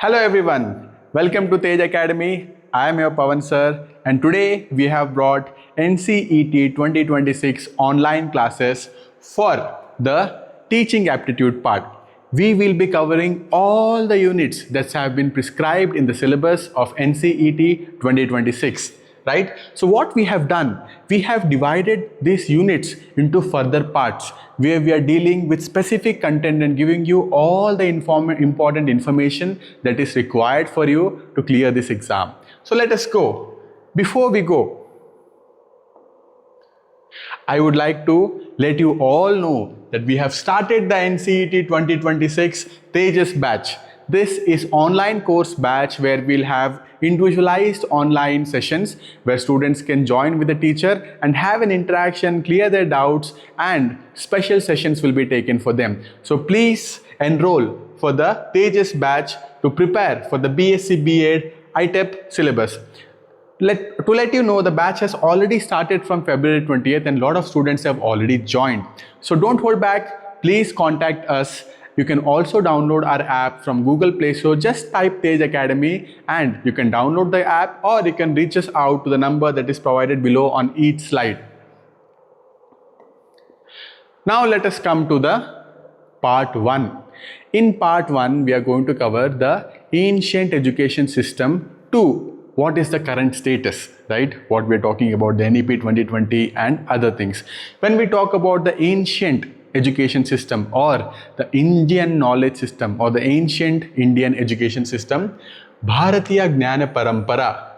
Hello everyone, welcome to Tej Academy. I am your Pavan Sir and today we have brought NCET 2026 online classes for the Teaching Aptitude part. We will be covering all the units that have been prescribed in the syllabus of NCET 2026. Right? So what we have done, we have divided these units into further parts where we are dealing with specific content and giving you all the important information that is required for you to clear this exam. So let us go. Before we go, I would like to let you all know that we have started the NCET 2026 Tejas batch. This is online course batch where we'll have individualized online sessions where students can join with the teacher and have an interaction, clear their doubts, and special sessions will be taken for them. So please enroll for the Tejas batch to prepare for the BSc B.Ed ITEP syllabus. To let you know, the batch has already started from February 20th and a lot of students have already joined. So don't hold back, please contact us. You can also download our app from Google Play Store. Just type Tej Academy and you can download the app, or you can reach us out to the number that is provided below on each slide. Now let us come to the part 1. In part 1, we are going to cover the ancient education system to what is the current status, right? What we are talking about, the NEP 2020 and other things. When we talk about the ancient education system or the Indian knowledge system or the ancient Indian education system, Bharatiya Gnana Parampara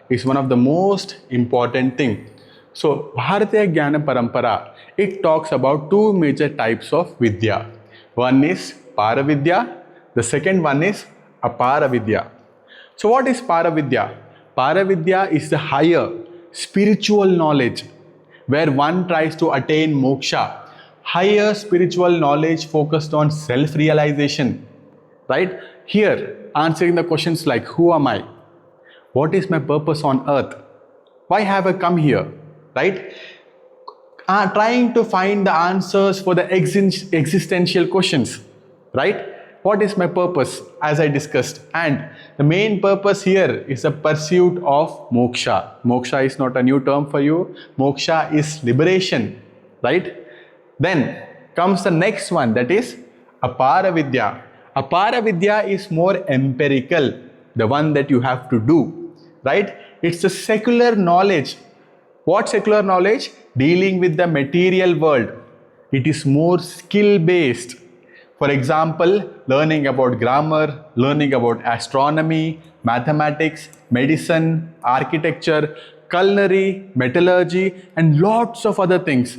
is one of the most important thing. So Bharatiya Gnana Parampara, it talks about two major types of Vidya. One is Paravidya, the second one is Aparavidya. So what is Paravidya? Paravidya is the higher spiritual knowledge where one tries to attain moksha, higher spiritual knowledge focused on self-realization, right? Here, answering the questions like, who am I? What is my purpose on earth? Why have I come here, right? Trying to find the answers for the existential questions, right? What is my purpose, as I discussed? And the main purpose here is the pursuit of moksha. Moksha is not a new term for you. Moksha is liberation, right? Then comes the next one, that is Aparavidya. Aparavidya is more empirical, the one that you have to do, right? It's the secular knowledge. What secular knowledge? Dealing with the material world. It is more skill-based. For example, learning about grammar, learning about astronomy, mathematics, medicine, architecture, culinary, metallurgy, and lots of other things.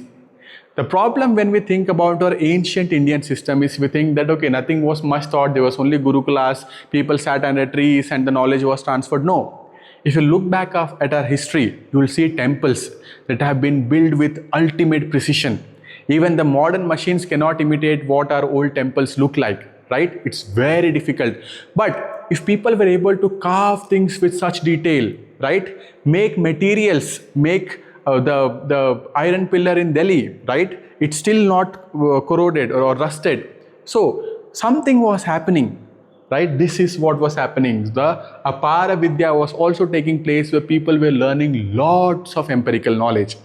The problem when we think about our ancient Indian system is we think that, okay, nothing was much taught, there was only gurukulas, people sat under trees and the knowledge was transferred. No. If you look back at our history, you will see temples that have been built with ultimate precision. Even the modern machines cannot imitate what our old temples look like, right? It's very difficult. But if people were able to carve things with such detail, right? Make materials, make the iron pillar in Delhi, right? It's still not corroded or rusted. So something was happening, right? This is what was happening. The Aparavidya was also taking place where people were learning lots of empirical knowledge.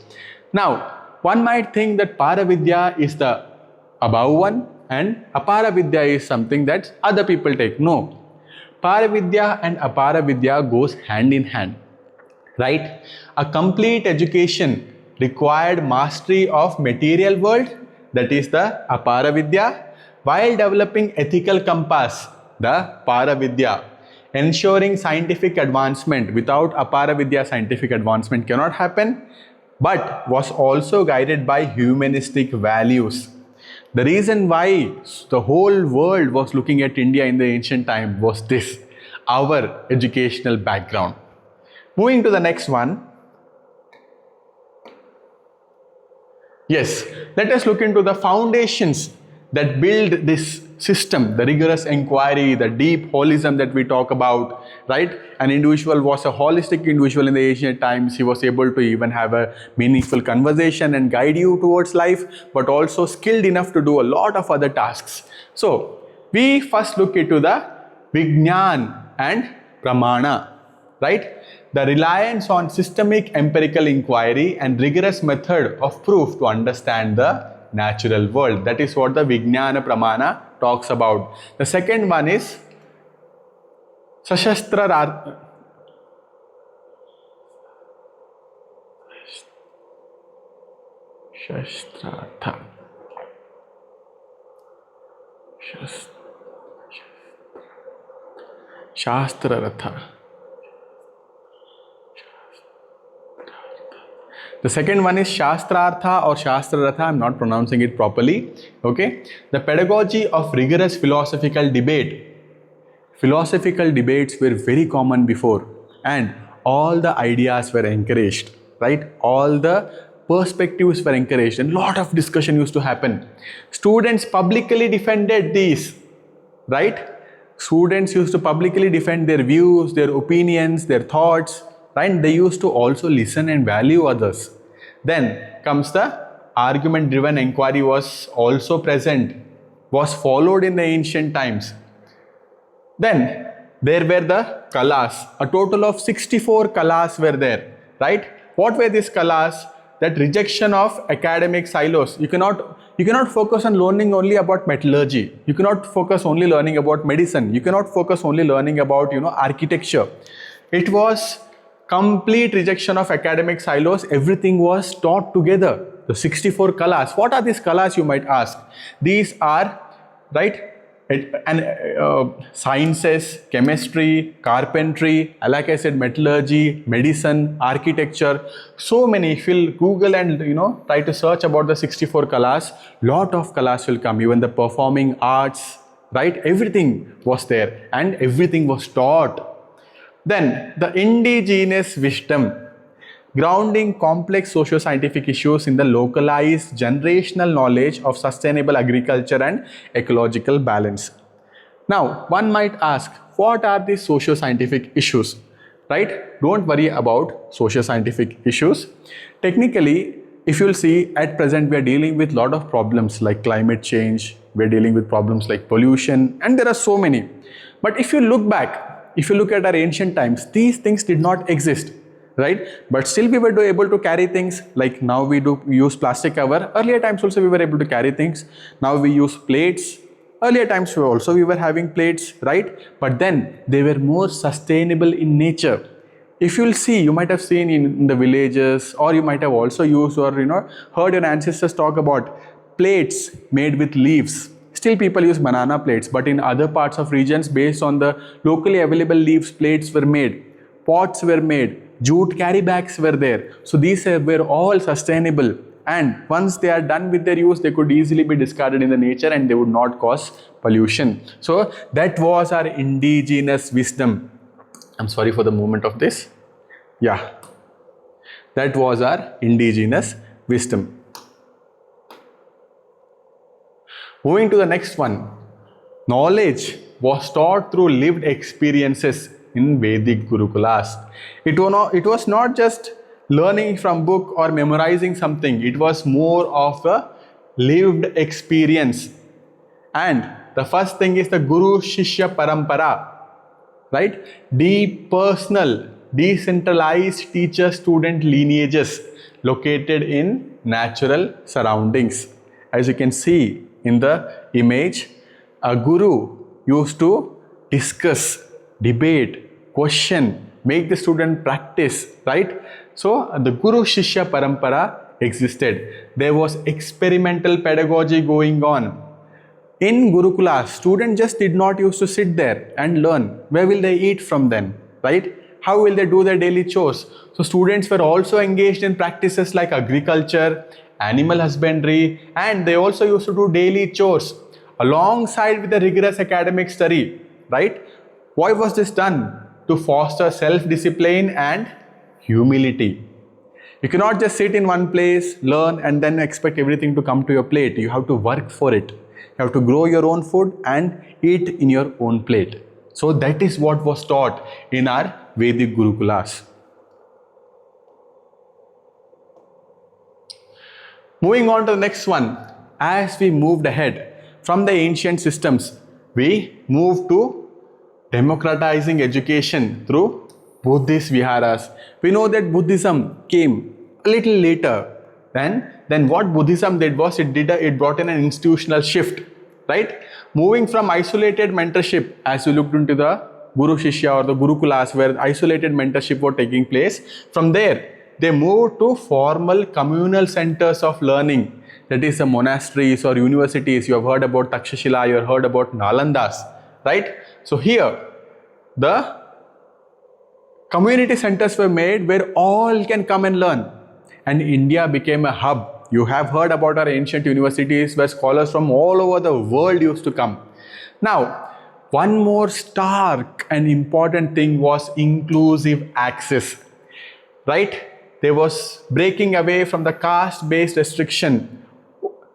Now, one might think that Paravidya is the above one and Aparavidya is something that other people take. No. Paravidya and Aparavidya goes hand in hand, right? A complete education required mastery of material world, that is the Aparavidya, while developing ethical compass, the Paravidya. Ensuring scientific advancement. Without Aparavidya, scientific advancement cannot happen, but was also guided by humanistic values. The reason why the whole world was looking at India in the ancient time was this, our educational background. Moving to the next one. Yes, let us look into the foundations that build this system, the rigorous inquiry, the deep holism that we talk about, right? An individual was a holistic individual in the ancient times. He was able to even have a meaningful conversation and guide you towards life, but also skilled enough to do a lot of other tasks. So We first look into the Vignan and Pramana, right? The reliance on systemic empirical inquiry and rigorous method of proof to understand the natural world. That is what the Vijnana Pramana talks about. The second one is Shastrartha. Shastrartha. The second one is Shastrartha or Shastrartha. I'm not pronouncing it properly. Okay. The pedagogy of rigorous philosophical debate. Philosophical debates were very common before, and all the ideas were encouraged, right? All the perspectives were encouraged, and lot of discussion used to happen. Students publicly defended these, right? Students used to publicly defend their views, their opinions, their thoughts, right? They used to also listen and value others. Then comes the argument-driven inquiry was also present, was followed in the ancient times. Then there were the kalas. A total of 64 kalas were there, right? What were these kalas? That rejection of academic silos. You cannot focus on learning only about metallurgy. You cannot focus only learning about medicine. You cannot focus only learning about architecture. It was complete rejection of academic silos. Everything was taught together. The 64 kalas. What are these kalas, you might ask? These are, right, sciences, chemistry, carpentry, like I said, metallurgy, medicine, architecture, so many. If you'll Google and try to search about the 64 kalas, lot of kalas will come. Even the performing arts, right? Everything was there and everything was taught. Then the indigenous wisdom, grounding complex socio-scientific issues in the localized generational knowledge of sustainable agriculture and ecological balance. Now, one might ask, what are these socio-scientific issues? Right? Don't worry about socio-scientific issues. Technically, if you'll see, at present we are dealing with a lot of problems like climate change, we're dealing with problems like pollution, and there are so many. But if you look back, if you look at our ancient times, these things did not exist. Right? But still we were able to carry things like now we do use plastic cover. Earlier times also we were able to carry things. Now we use plates. Earlier times also we were having plates, right? But then they were more sustainable in nature. If you'll see, you might have seen in the villages, or you might have also used or heard your ancestors talk about plates made with leaves. Still people use banana plates, but in other parts of regions, based on the locally available leaves, plates were made. Pots were made. Jute carry bags were there. So these were all sustainable, and once they are done with their use, they could easily be discarded in the nature and they would not cause pollution. So that was our indigenous wisdom. I'm sorry for the movement of this. Yeah, that was our indigenous wisdom. Moving to the next one. Knowledge was taught through lived experiences in Vedic gurukulas. It was not just learning from book or memorizing something. It was more of a lived experience. And the first thing is the Guru Shishya Parampara, right? Deep personal, decentralized teacher-student lineages located in natural surroundings. As you can see in the image, a guru used to discuss, debate, question, make the student practice, right? So the Guru Shishya Parampara existed. There was experimental pedagogy going on. In gurukulas, students just did not used to sit there and learn. Where will they eat from then, right? How will they do their daily chores? So students were also engaged in practices like agriculture, animal husbandry, and they also used to do daily chores alongside with the rigorous academic study, right? Why was this done? To foster self-discipline and humility. You cannot just sit in one place, learn, and then expect everything to come to your plate. You have to work for it. You have to grow your own food and eat in your own plate. So that is what was taught in our Vedic gurukulas. Moving on to the next one. As we moved ahead from the ancient systems, we moved to democratizing education through Buddhist viharas. We know that Buddhism came a little later. Then what Buddhism did was it brought in an institutional shift, right? Moving from isolated mentorship, as we looked into the Guru Shishya or the gurukulas where isolated mentorship was taking place. From there, they moved to formal communal centers of learning. That is the monasteries or universities. You have heard about Takshashila, you have heard about Nalandas, right? So here, the community centers were made where all can come and learn. And India became a hub. You have heard about our ancient universities where scholars from all over the world used to come. Now, one more stark and important thing was inclusive access, right? There was breaking away from the caste-based restriction.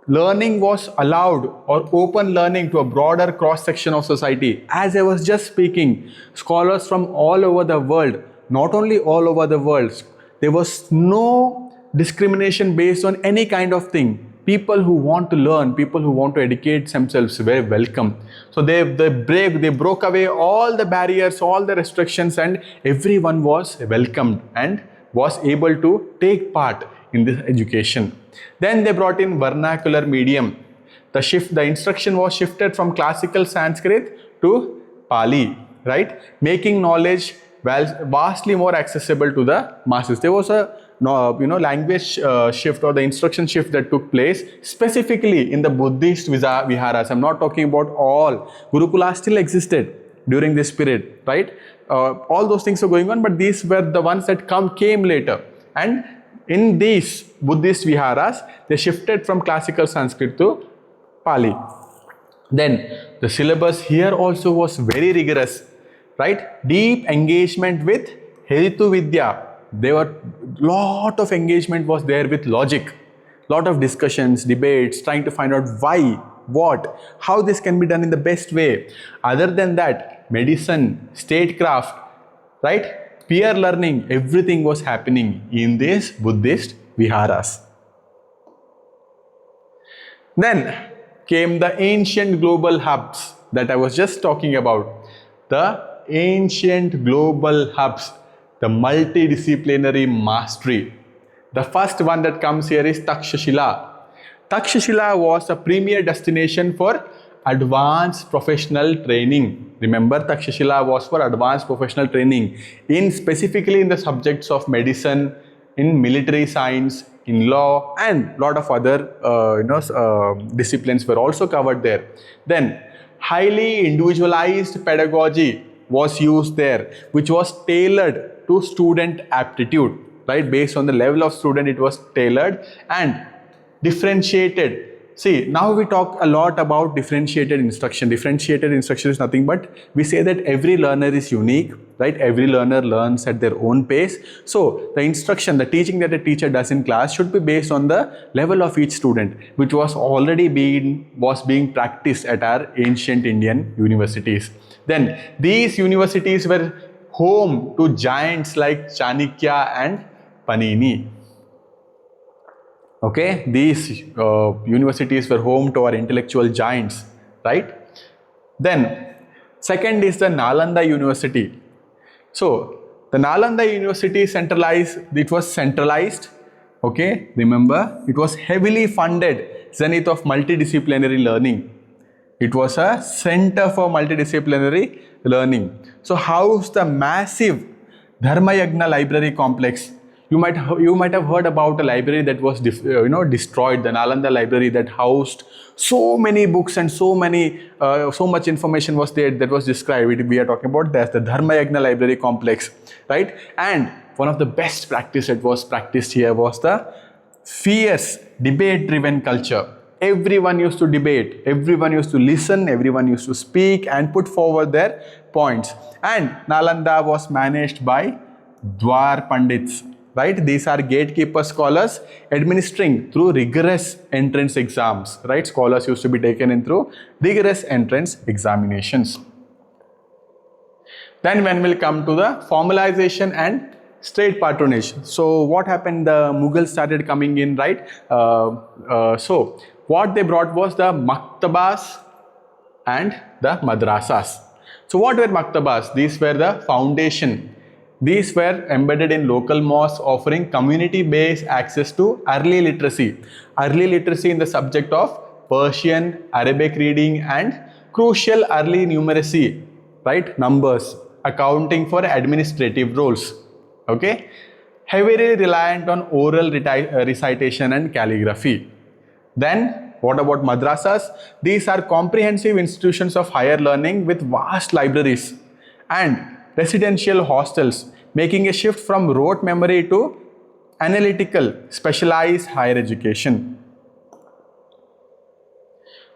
Learning was allowed, or open learning to a broader cross-section of society. As I was just speaking, scholars from all over the world, not only all over the world, there was no discrimination based on any kind of thing. People who want to learn, people who want to educate themselves were welcome. So they broke away all the barriers, all the restrictions, and everyone was welcomed and was able to take part in this education. Then they brought in vernacular medium. The instruction was shifted from classical Sanskrit to Pali, right? Making knowledge vastly more accessible to the masses. There was a language shift or the instruction shift that took place specifically in the Buddhist viharas. I'm not talking about all. Gurukulas still existed during this period, right? All those things were going on, but these were the ones that came later. And in these Buddhist viharas, they shifted from classical Sanskrit to Pali. Then the syllabus here also was very rigorous, right? Deep engagement with Heritu Vidya. There were lot of engagement was there with logic, lot of discussions, debates, trying to find out why, what, how this can be done in the best way. Other than that, medicine, statecraft, right? Peer learning, everything was happening in these Buddhist viharas. Then came the ancient global hubs that I was just talking about. The ancient global hubs, the multidisciplinary mastery. The first one that comes here is Takshashila. Takshashila was a premier destination for advanced professional training. Remember, Takshashila was for advanced professional training, specifically in the subjects of medicine, in military science, in law, and lot of other disciplines were also covered there. Then, highly individualized pedagogy was used there, which was tailored to student aptitude, right? Based on the level of student, it was tailored and differentiated. See, now we talk a lot about differentiated instruction. Differentiated instruction is nothing but we say that every learner is unique, right? Every learner learns at their own pace. So the instruction, the teaching that a teacher does in class should be based on the level of each student, which was already being practiced at our ancient Indian universities. Then these universities were home to giants like Chanakya and Panini. Okay, these universities were home to our intellectual giants, right? Then, second is the Nalanda University. So, the Nalanda University it was centralized, okay? Remember, it was heavily funded zenith of multidisciplinary learning. It was a center for multidisciplinary learning. So, housed the massive Dharmayagna library complex. You might have heard about a library that was destroyed, the Nalanda library that housed so many books and so much information was there that was described. We are talking about that, the Dharmayagna library complex, right? And one of the best practice that was practiced here was the fierce debate-driven culture. Everyone used to debate, everyone used to listen, everyone used to speak and put forward their points. And Nalanda was managed by Dwar Pandits. Right? These are gatekeeper scholars administering through rigorous entrance exams. Right? Scholars used to be taken in through rigorous entrance examinations. Then when we'll come to the formalization and state patronage. So what happened? The Mughals started coming in, right? So what they brought was the maktabas, and the madrasas. So what were maktabas? These were the foundation. These were embedded in local mosques, offering community-based access to early literacy. Early literacy in the subject of Persian, Arabic reading and crucial early numeracy, right? Numbers, accounting for administrative roles. Okay? Heavily reliant on oral recitation and calligraphy. Then, what about madrasas? These are comprehensive institutions of higher learning with vast libraries and residential hostels, making a shift from rote memory to analytical, specialized higher education.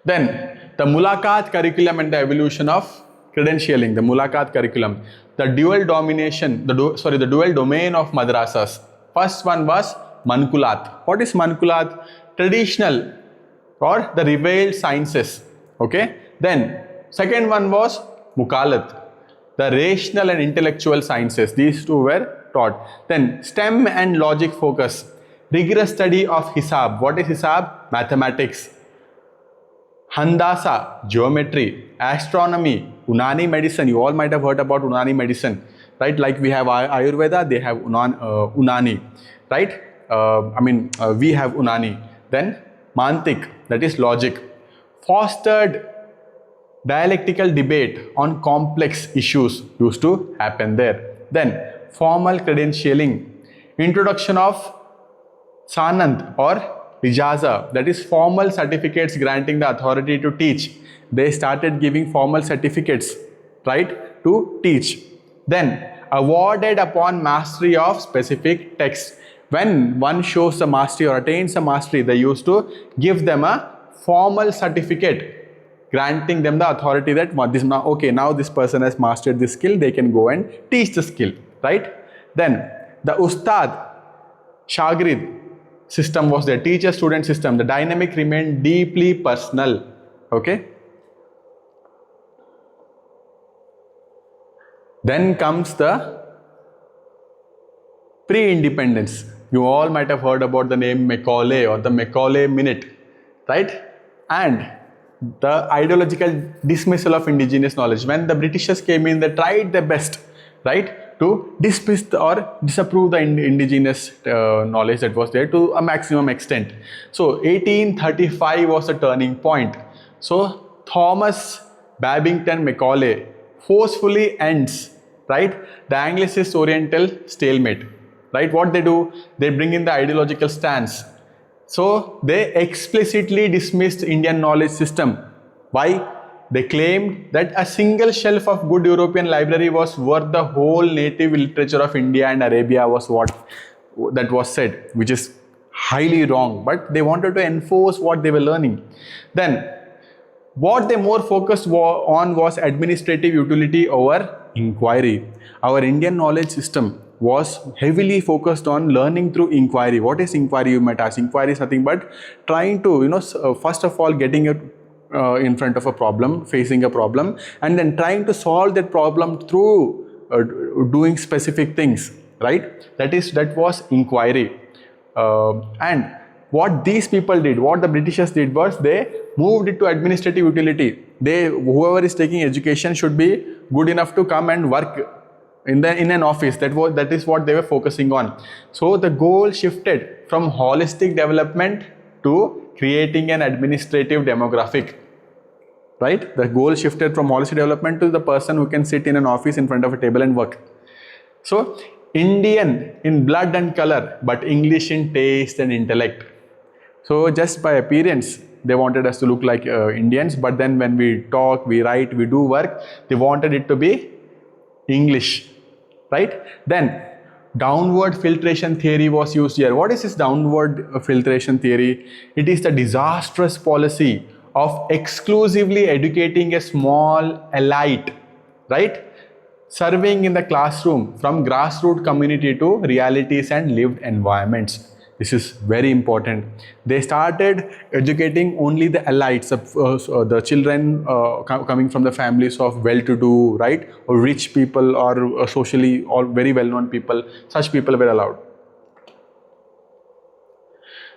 Then, the Mulakat curriculum and the evolution of credentialing, the Mulakat curriculum, the dual domination, the dual domain of madrasas. First one was Mankulat. What is Mankulat? Traditional or the revealed sciences. Okay. Then second one was Mukalat, the rational and intellectual sciences. These two were taught. Then STEM and logic focus, rigorous study of Hisab. What is Hisab? Mathematics. Handasa, geometry. Astronomy, Unani medicine. You all might have heard about Unani medicine, right? Like we have Ayurveda, they have Unani, right? We have Unani. Then Mantik, that is logic. Fostered dialectical debate on complex issues used to happen there. Then formal credentialing, introduction of Sanand or Ijaza, that is formal certificates granting the authority to teach. They started giving formal certificates, right, to teach. Then awarded upon mastery of specific texts. When one shows a mastery or attains a mastery, they used to give them a formal certificate granting them the authority that now this person has mastered this skill, they can go and teach the skill, right? Then the Ustad, Shagrid system was there, teacher-student system. The dynamic remained deeply personal, okay? Then comes the pre-independence. You all might have heard about the name Macaulay or the Macaulay Minute, right? And the ideological dismissal of indigenous knowledge. When the Britishers came in, they tried their best, right, to dismiss or disapprove the indigenous knowledge that was there to a maximum extent. So 1835 was a turning point. So Thomas Babington Macaulay forcefully ends, right, the Anglicist Oriental stalemate. Right, what they do, they bring in the ideological stance. So they explicitly dismissed Indian knowledge system. Why? They claimed that a single shelf of good European library was worth the whole native literature of India and Arabia, was what that was said, which is highly wrong. But they wanted to enforce what they were learning. Then what they more focused on was administrative utility over inquiry. Our Indian knowledge system was heavily focused on learning through inquiry. What is inquiry, you might ask? Inquiry is nothing but trying to, first of all getting it in front of a problem, facing a problem, and then trying to solve that problem through doing specific things, right? That was inquiry. And what these people did, what the Britishers did was they moved it to administrative utility. Whoever is taking education should be good enough to come and work in an office. That is what they were focusing on. So the goal shifted from holistic development to creating an administrative demographic, right? The goal shifted from holistic development to the person who can sit in an office in front of a table and work. So Indian in blood and color, but English in taste and intellect. So just by appearance, they wanted us to look like Indians, but then when we talk, we write, we do work, they wanted it to be English, right? Then downward filtration theory was used here. What is this downward filtration theory? It is the disastrous policy of exclusively educating a small elite, right? Serving in the classroom from grassroots community to realities and lived environments. This is very important. They started educating only the elites, the children coming from the families of well-to-do, right, or rich people, or socially or very well-known people. Such people were allowed.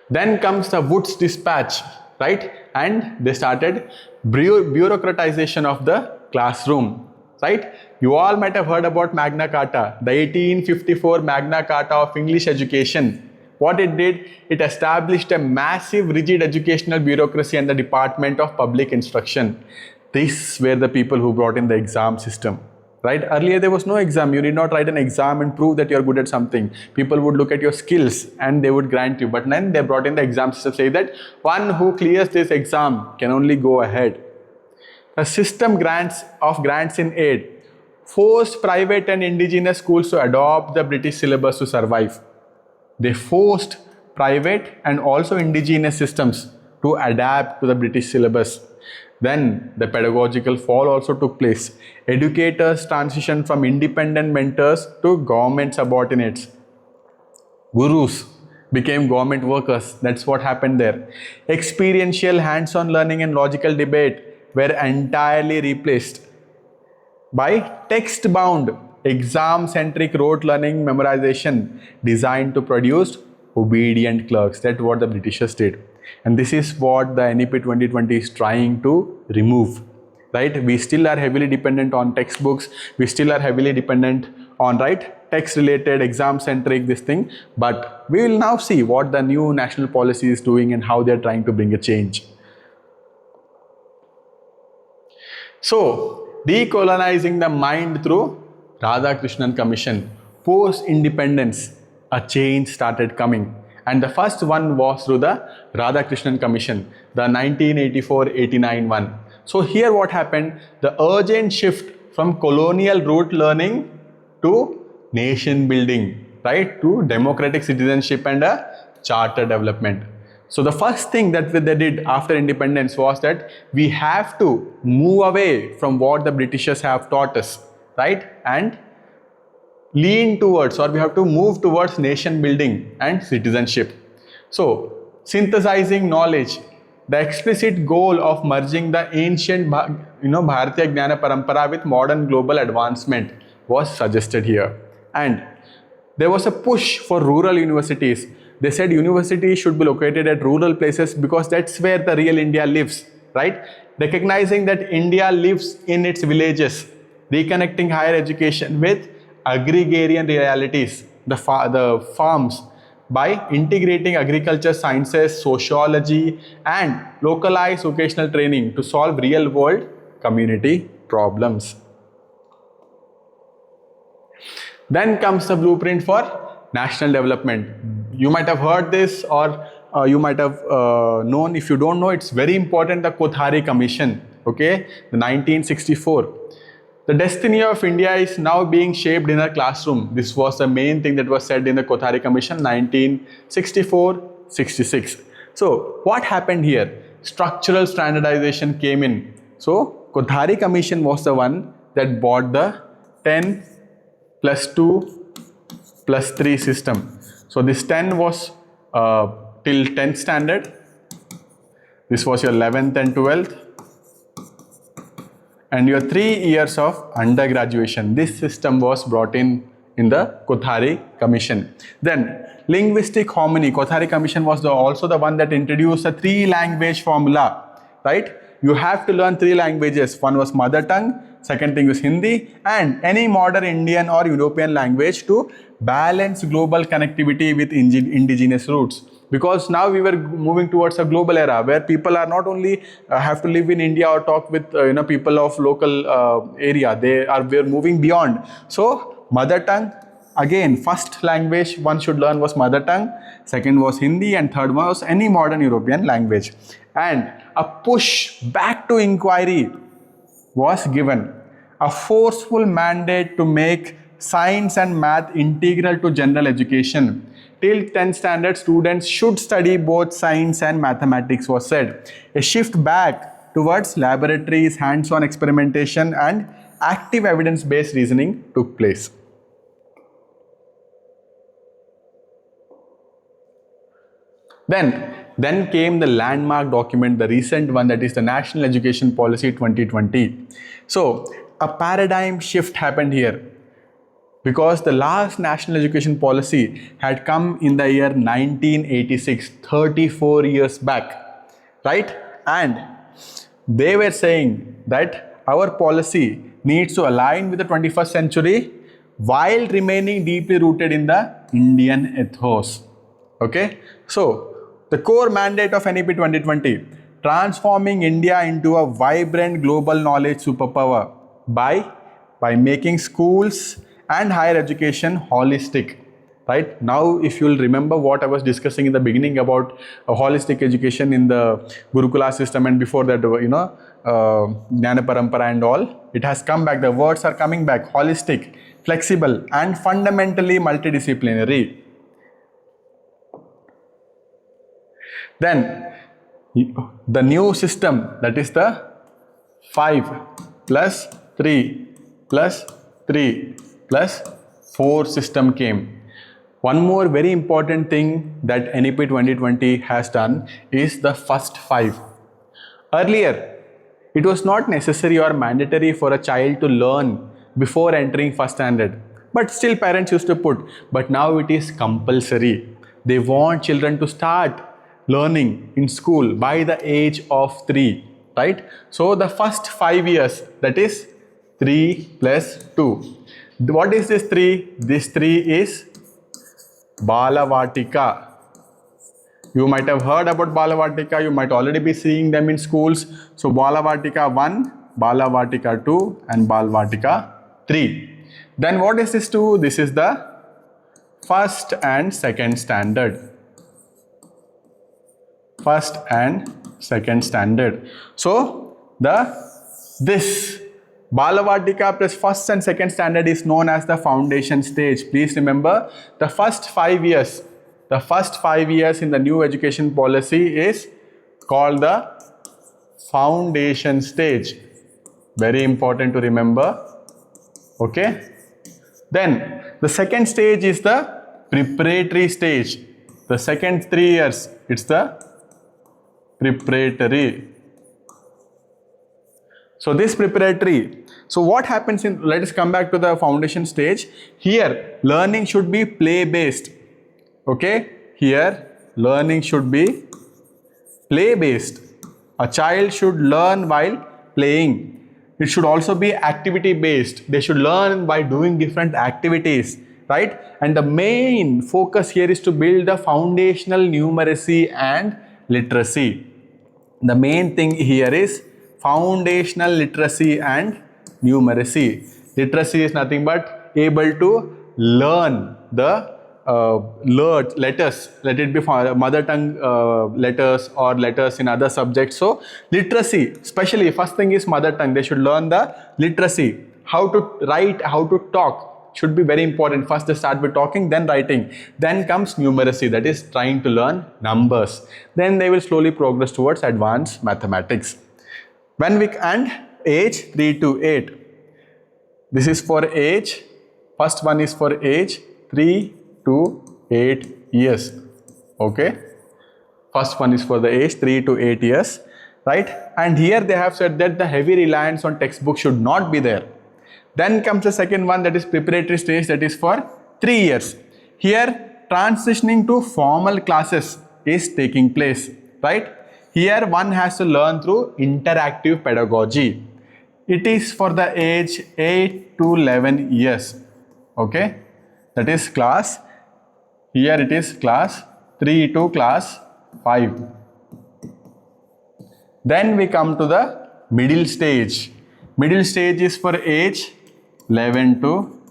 Then comes the Wood's Dispatch. right? And they started bureaucratization of the classroom, right? You all might have heard about Magna Carta, the 1854 Magna Carta of English education. What it did, it established a massive rigid educational bureaucracy and the Department of Public Instruction. These were the people who brought in the exam system, right? Earlier there was no exam. You need not write an exam and prove that you're good at something. People would look at your skills and they would grant you. But then they brought in the exam system, say that one who clears this exam can only go ahead. A system of grants in aid forced private and indigenous schools to adopt the British syllabus to survive. They forced private and also indigenous systems to adapt to the British syllabus. Then the pedagogical fall also took place. Educators transitioned from independent mentors to government subordinates. Gurus became government workers. That's what happened there. Experiential hands-on learning and logical debate were entirely replaced by text-bound, exam-centric rote learning memorization designed to produce obedient clerks. That's what the Britishers did. And this is what the NEP 2020 is trying to remove, right? We still are heavily dependent on textbooks. We still are heavily dependent on, right, text-related, exam-centric, this thing. But we will now see what the new national policy is doing and how they're trying to bring a change. So, decolonizing the mind through Radhakrishnan Commission. Post-independence, a change started coming. And the first one was through the Radhakrishnan Commission, the 1984-89 one. So here what happened? The urgent shift from colonial rote learning to nation building, right? To democratic citizenship and a charter development. So the first thing that they did after independence was that we have to move away from what the Britishers have taught us, right? And lean towards, or we have to move towards nation building and citizenship. So synthesizing knowledge, the explicit goal of merging the ancient Bharatiya Jnana Parampara with modern global advancement was suggested here. And there was a push for rural universities. They said universities should be located at rural places because that's where the real India lives, right? Recognizing that India lives in its villages, reconnecting higher education with agrarian realities, the farms, by integrating agriculture sciences, sociology, and localized vocational training to solve real-world community problems. Then comes the blueprint for national development. You might have heard this, or you might have known. If you don't know, it's very important, the Kothari Commission, okay, the 1964. The destiny of India is now being shaped in a classroom. This was the main thing that was said in the Kothari Commission 1964-66. So what happened here? Structural standardization came in. So Kothari Commission was the one that brought the 10 plus 2 plus 3 system. So this 10 was till 10th standard. This was your 11th and 12th. And your 3 years of undergraduation. This system was brought in the Kothari Commission. Then linguistic harmony. Kothari Commission was also the one that introduced a 3-language formula, right? You have to learn 3 languages. One was mother tongue, second thing was Hindi, and any modern Indian or European language to balance global connectivity with indigenous roots. Because now we were moving towards a global era where people are not only have to live in India or talk with people of local area. We're moving beyond. So mother tongue, again, first language one should learn was mother tongue, second was Hindi, and third was any modern European language. And a push back to inquiry was given. A forceful mandate to make science and math integral to general education. Till 10th standard, students should study both science and mathematics was said. A shift back towards laboratories, hands-on experimentation, and active evidence-based reasoning took place. Then came the landmark document, the recent one, that is the National Education Policy 2020. So a paradigm shift happened here. Because the last national education policy had come in the year 1986, 34 years back. right? And they were saying that our policy needs to align with the 21st century while remaining deeply rooted in the Indian ethos. Okay, so the core mandate of NEP 2020, transforming India into a vibrant global knowledge superpower by making schools and higher education holistic. Right now, if you'll remember what I was discussing in the beginning about holistic education in the gurukula system, and before that, Jnana Parampara and all, it has come back. The words are coming back: holistic, flexible, and fundamentally multidisciplinary. Then the new system, that is the 5 plus 3 plus 3 plus 4 system came. One more very important thing that NEP 2020 has done is the first 5. Earlier, it was not necessary or mandatory for a child to learn before entering first standard, but still parents used to put, but now it is compulsory. They want children to start learning in school by the age of 3, right? So the first 5 years, that is 3 plus 2. What is this 3? This 3 is Balavatika. You might have heard about Balavatika, you might already be seeing them in schools. So Balavatika 1, Balavatika 2 and Balavatika 3. Then what is this 2? This is the first and second standard. First and second standard. So this Balavatika plus first and second standard is known as the foundation stage. Please remember, the first 5 years in the new education policy is called the foundation stage. Very important to remember. Okay. Then the second stage is the preparatory stage. The second 3 years, it's the preparatory. So this preparatory, so what happens in, let us come back to the foundation stage. Here learning should be play based. Okay, here learning should be play based. A child should learn while playing. It should also be activity based. They should learn by doing different activities, right? And the main focus here is to build the foundational numeracy and literacy. The main thing here is foundational literacy and numeracy. Literacy is nothing but able to learn the letters, let it be mother tongue letters or letters in other subjects. So literacy, especially first thing is mother tongue. They should learn the literacy, how to write, how to talk should be very important. First they start with talking, then writing, then comes numeracy, that is trying to learn numbers. Then they will slowly progress towards advanced mathematics. When we and age 3 to 8, this is for age, first one is for age 3 to 8 years. Okay, first one is for the age 3 to 8 years, right? And here they have said that the heavy reliance on textbook should not be there. Then comes the second one, that is preparatory stage, that is for 3 years. Here transitioning to formal classes is taking place, right? Here one has to learn through interactive pedagogy. It is for the age 8 to 11 years. Okay, that is class, here it is class 3 to class 5. Then we come to the middle stage. Middle stage is for age 11 to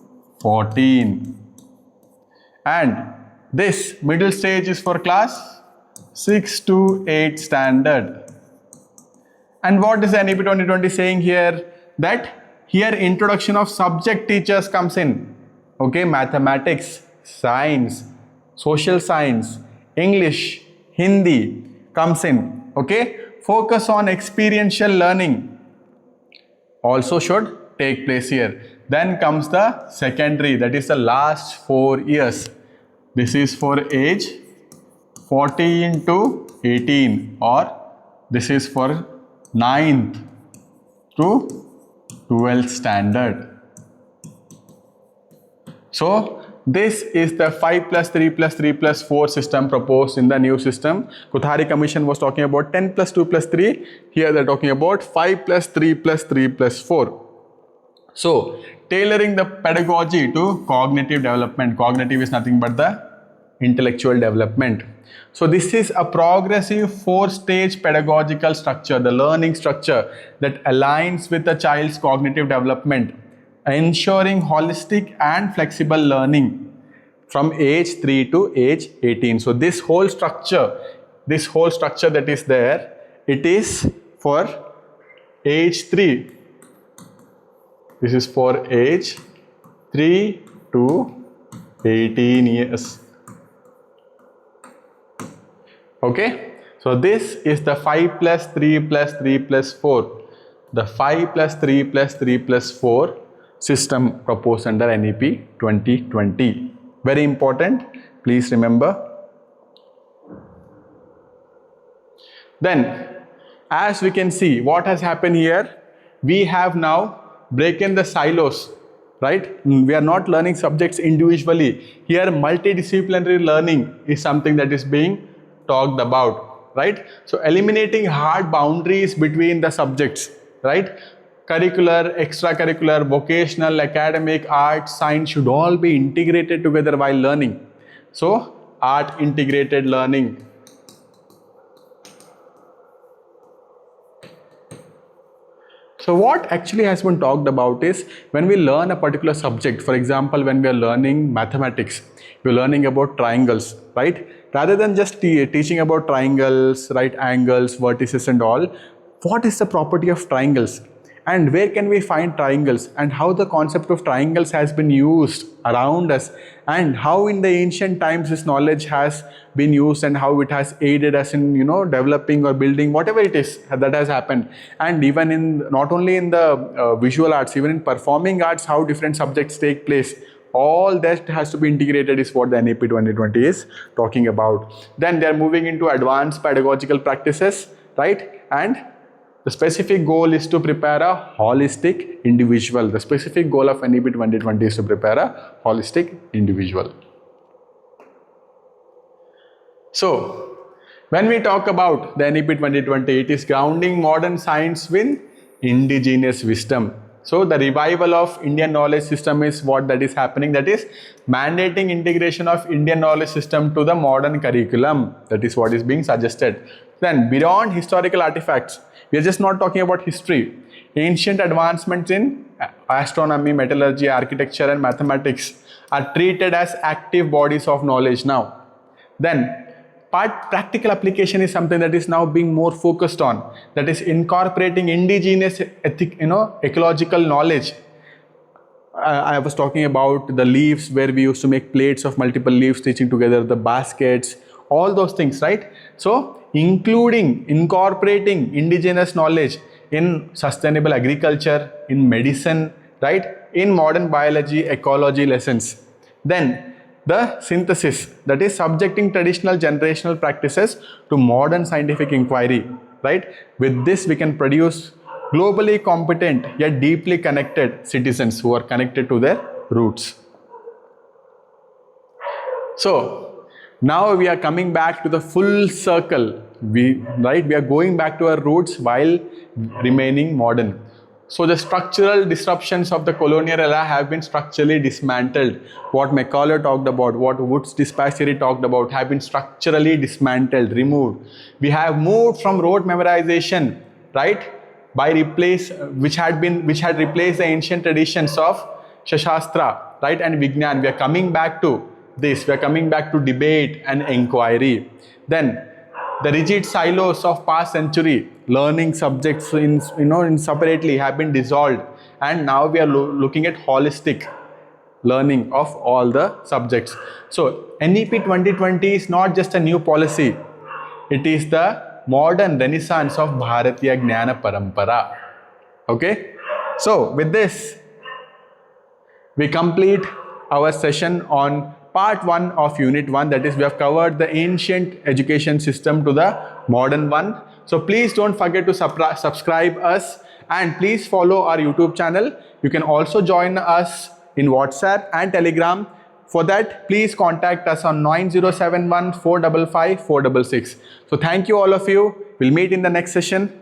14. And this middle stage is for class 6 to 8 standard. And what is the NEP 2020 saying here? That here introduction of subject teachers comes in. Okay, mathematics, science, social science, English, Hindi comes in. Okay, focus on experiential learning also should take place here. Then comes the secondary, that is the last 4 years. This is for age 14 to 18, or this is for 9th to 12th standard. So This is the 5 plus 3 plus 3 plus 4 system proposed in the new system. Kothari Commission was talking about 10 plus 2 plus 3. Here they're talking about 5 plus 3 plus 3 plus 4. So, tailoring the pedagogy to cognitive development. Cognitive is nothing but the intellectual development. So, this is a progressive 4-stage pedagogical structure, the learning structure that aligns with the child's cognitive development, ensuring holistic and flexible learning from age 3 to age 18. So, this whole structure that is there, it is for age 3. This is for age 3 to 18 years. Okay. So, this is the 5 plus 3 plus 3 plus 4. The 5 plus 3 plus 3 plus 4 system proposed under NEP 2020. Very important. Please remember. Then, as we can see, what has happened here? We have now broken the silos, right? We are not learning subjects individually. Here, multidisciplinary learning is something that is being talked about, right? So, eliminating hard boundaries between the subjects, right? Curricular, extracurricular, vocational, academic, art, science should all be integrated together while learning. So, art integrated learning. So what actually has been talked about is when we learn a particular subject, for example, when we are learning mathematics, we're learning about triangles, right? Rather than just teaching about triangles, right, angles, vertices and all, what is the property of triangles? And where can we find triangles, and how the concept of triangles has been used around us, and how in the ancient times this knowledge has been used, and how it has aided us in, you know, developing or building whatever it is that has happened. And even in, not only in the visual arts, even in performing arts, how different subjects take place. All that has to be integrated is what the NEP 2020 is talking about. Then they are moving into advanced pedagogical practices, right? And the specific goal is to prepare a holistic individual. The specific goal of NEP 2020 is to prepare a holistic individual. So, when we talk about the NEP 2020, it is grounding modern science with indigenous wisdom. So, the revival of Indian knowledge system is what that is happening. That is mandating integration of Indian knowledge system to the modern curriculum. That is what is being suggested. Then, beyond historical artifacts, we are just not talking about history. Ancient advancements in astronomy, metallurgy, architecture and mathematics are treated as active bodies of knowledge now. Then, practical application is something that is now being more focused on. That is incorporating indigenous ecological knowledge. I was talking about the leaves, where we used to make plates of multiple leaves stitching together, the baskets, all those things, right? So, incorporating indigenous knowledge in sustainable agriculture, in medicine, right? In modern biology, ecology lessons. Then the synthesis, that is subjecting traditional generational practices to modern scientific inquiry, right? With this we can produce globally competent yet deeply connected citizens who are connected to their roots. So, now we are coming back to the full circle. We are going back to our roots while remaining modern. So the structural disruptions of the colonial era have been structurally dismantled. What Macaulay talked about, what Wood's Despatch theory talked about, have been structurally dismantled, removed. We have moved from rote memorization, right, which had replaced the ancient traditions of Shastra, right, and Vignan. We are coming back to this. We are coming back to debate and inquiry. Then the rigid silos of past century learning subjects in separately have been dissolved, and now we are looking at holistic learning of all the subjects. So NEP 2020 is not just a new policy, it is the modern renaissance of Bharatiya Jnana Parampara. Okay, so with this we complete our session on Part 1 of Unit 1, that is, we have covered the ancient education system to the modern one. So please don't forget to subscribe us, and please follow our YouTube channel. You can also join us in WhatsApp and Telegram For that, please contact us on 9071 455 466. So thank you all of you. We'll meet in the next session.